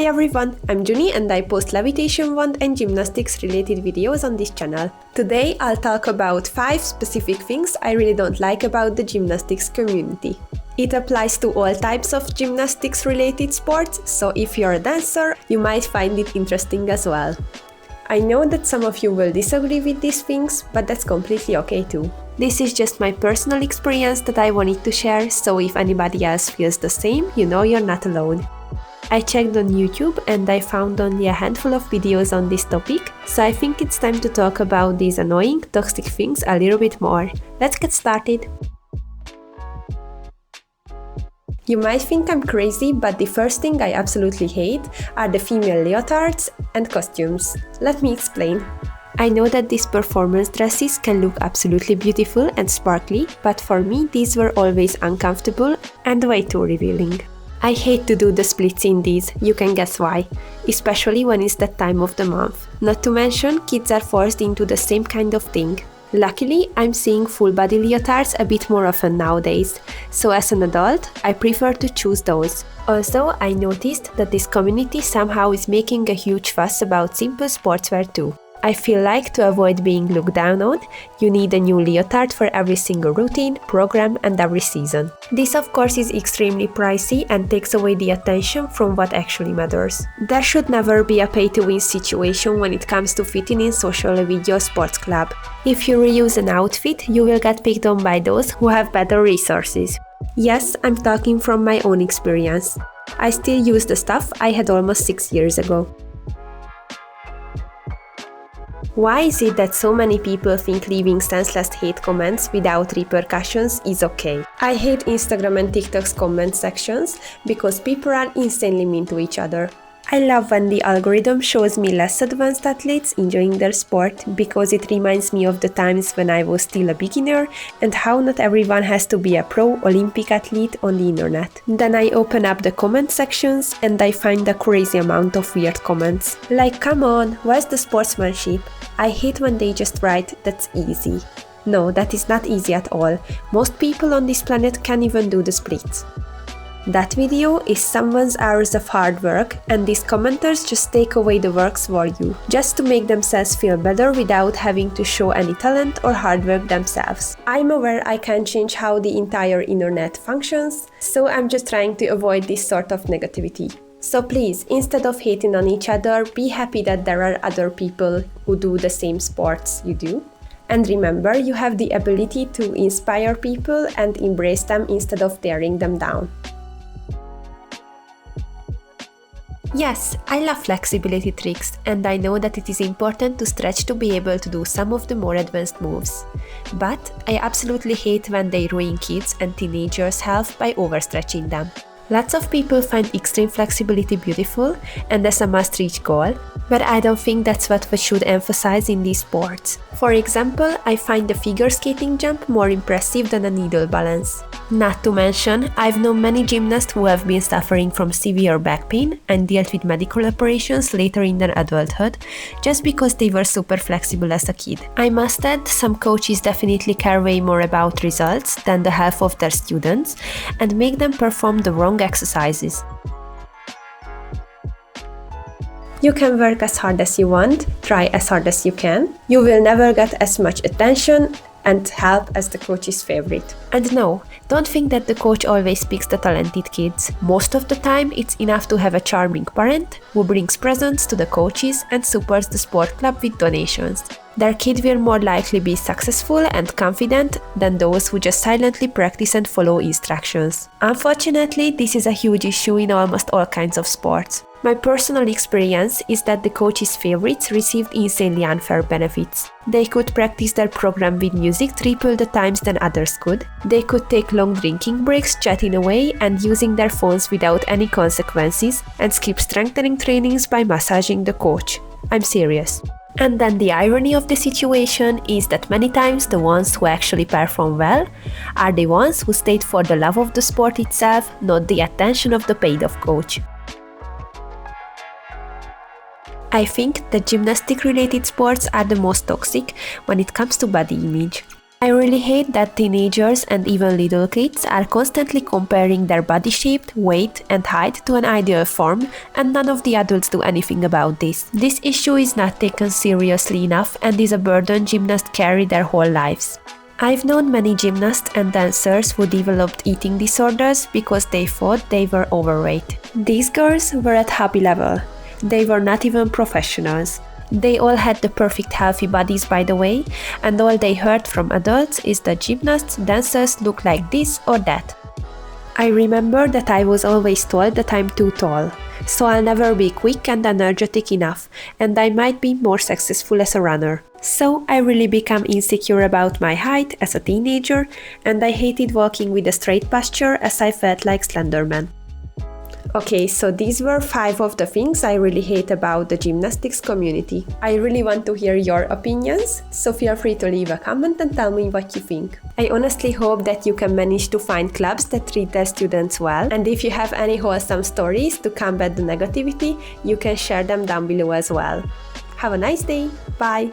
Hi everyone, I'm Juny and I post levitation wand and gymnastics related videos on this channel. Today I'll talk about 5 specific things I really don't like about the gymnastics community. It applies to all types of gymnastics related sports, so if you're a dancer, you might find it interesting as well. I know that some of you will disagree with these things, but that's completely okay too. This is just my personal experience that I wanted to share, so if anybody else feels the same, you know you're not alone. I checked on YouTube and I found only a handful of videos on this topic, so I think it's time to talk about these annoying, toxic things a little bit more. Let's get started! You might think I'm crazy, but the first thing I absolutely hate are the female leotards and costumes. Let me explain. I know that these performance dresses can look absolutely beautiful and sparkly, but for me these were always uncomfortable and way too revealing. I hate to do the splits in these, you can guess why, especially when it's that time of the month. Not to mention, kids are forced into the same kind of thing. Luckily, I'm seeing full-body leotards a bit more often nowadays, so as an adult, I prefer to choose those. Also, I noticed that this community somehow is making a huge fuss about simple sportswear too. I feel like to avoid being looked down on, you need a new leotard for every single routine, program and every season. This of course is extremely pricey and takes away the attention from what actually matters. There should never be a pay-to-win situation when it comes to fitting in socially with your sports club. If you reuse an outfit, you will get picked on by those who have better resources. Yes, I'm talking from my own experience. I still use the stuff I had almost 6 years ago. Why is it that so many people think leaving senseless hate comments without repercussions is okay? I hate Instagram and TikTok's comment sections because people are insanely mean to each other. I love when the algorithm shows me less advanced athletes enjoying their sport because it reminds me of the times when I was still a beginner and how not everyone has to be a pro Olympic athlete on the internet. Then I open up the comment sections and I find a crazy amount of weird comments. Like, come on, where's the sportsmanship? I hate when they just write, that's easy. No, that is not easy at all. Most people on this planet can't even do the splits. That video is someone's hours of hard work and these commenters just take away the works for you, just to make themselves feel better without having to show any talent or hard work themselves. I'm aware I can't change how the entire internet functions, so I'm just trying to avoid this sort of negativity. So please, instead of hating on each other, be happy that there are other people who do the same sports you do. And remember, you have the ability to inspire people and embrace them instead of tearing them down. Yes, I love flexibility tricks, and I know that it is important to stretch to be able to do some of the more advanced moves. But I absolutely hate when they ruin kids' and teenagers' health by overstretching them. Lots of people find extreme flexibility beautiful and as a must-reach goal, but I don't think that's what we should emphasize in these sports. For example, I find the figure skating jump more impressive than a needle balance. Not to mention, I've known many gymnasts who have been suffering from severe back pain and dealt with medical operations later in their adulthood just because they were super flexible as a kid. I must add, some coaches definitely care way more about results than the health of their students and make them perform the wrong exercises. You can work as hard as you want, try as hard as you can. You will never get as much attention and help as the coach's favorite. And no, don't think that the coach always picks the talented kids. Most of the time, it's enough to have a charming parent who brings presents to the coaches and supports the sport club with donations. Their kid will more likely be successful and confident than those who just silently practice and follow instructions. Unfortunately, this is a huge issue in almost all kinds of sports. My personal experience is that the coaches' favorites received insanely unfair benefits. They could practice their program with music triple the times than others could. They could take long drinking breaks, chatting away and using their phones without any consequences, and skip strengthening trainings by massaging the coach. I'm serious. And then the irony of the situation is that many times the ones who actually perform well are the ones who stayed for the love of the sport itself, not the attention of the paid-off coach. I think that gymnastic-related sports are the most toxic when it comes to body image. I really hate that teenagers and even little kids are constantly comparing their body shape, weight and height to an ideal form, and none of the adults do anything about this. This issue is not taken seriously enough and is a burden gymnasts carry their whole lives. I've known many gymnasts and dancers who developed eating disorders because they thought they were overweight. These girls were at hobby level. They were not even professionals. They all had the perfect healthy bodies, by the way, and all they heard from adults is that gymnasts, dancers look like this or that. I remember that I was always told that I'm too tall, so I'll never be quick and energetic enough, and I might be more successful as a runner. So I really became insecure about my height as a teenager, and I hated walking with a straight posture as I felt like Slenderman. Okay, so these were 5 of the things I really hate about the gymnastics community. I really want to hear your opinions, so feel free to leave a comment and tell me what you think. I honestly hope that you can manage to find clubs that treat their students well, and if you have any wholesome stories to combat the negativity, you can share them down below as well. Have a nice day, bye!